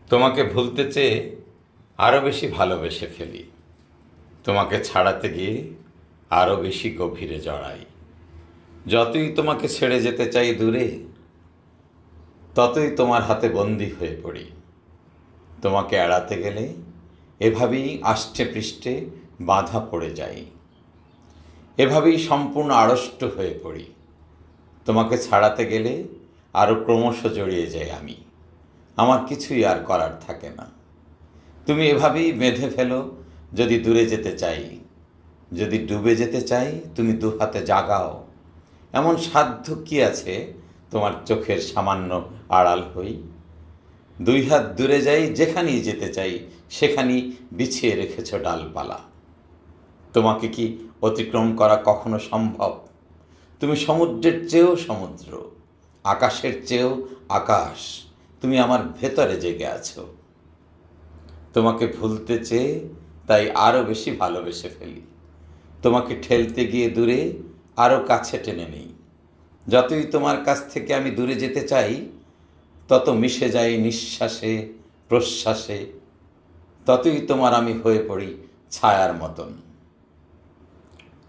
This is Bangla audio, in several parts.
তোমাকে ভুলতে চেয়ে আরও বেশি ভালোবেসে ফেলি। তোমাকে ছাড়াতে গিয়ে আরও বেশি গভীরে জড়াই। যতই তোমাকে ছেড়ে যেতে চাই দূরে, ততই তোমার হাতে বন্দি হয়ে পড়ি। তোমাকে এড়াতে গেলে এভাবেই আষ্টে পৃষ্ঠে বাঁধা পড়ে যাই। এভাবেই সম্পূর্ণ আড়ষ্ট হয়ে পড়ি। তোমাকে ছাড়াতে গেলে আরও ক্রমশ জড়িয়ে যাই আমি। আমার কিছুই আর করার থাকে না। তুমি এভাবেই বেঁধে ফেলো। যদি দূরে যেতে চাই, যদি ডুবে যেতে চাই, তুমি দুহাতে জাগাও। এমন সাধ্য কি আছে তোমার চোখের সামান্য আড়াল হই? দুই হাত দূরে যাই, যেখানেই যেতে চাই সেখানেই বিছিয়ে রেখেছ ডালপালা। তোমাকে কি অতিক্রম করা কখনো সম্ভব? তুমি সমুদ্রের চেয়েও সমুদ্র, আকাশের চেয়েও আকাশ। তুমি আমার ভেতরে জেগে আছো। তোমাকে ভুলতে চেয়ে তাই আরও বেশি ভালোবেসে ফেলি। তোমাকে ঠেলতে গিয়ে দূরে আরও কাছে টেনে নিই। যতই তোমার কাছ থেকে আমি দূরে যেতে চাই, তত মিশে যাই নিঃশ্বাসে প্রশ্বাসে। ততই তোমার আমি হয়ে পড়ি ছায়ার মতন।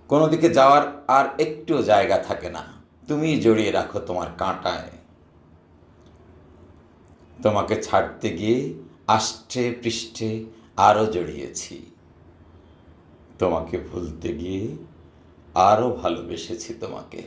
কোনো দিকে যাওয়ার আর একটুও জায়গা থাকে না। তুমিই জড়িয়ে রাখো তোমার কাঁটায়। তোমাকে ছাড়তে গিয়ে আষ্টে পৃষ্ঠে আরও জড়িয়েছি। তোমাকে ভুলতে গিয়ে আরও ভালোবেসেছি তোমাকে।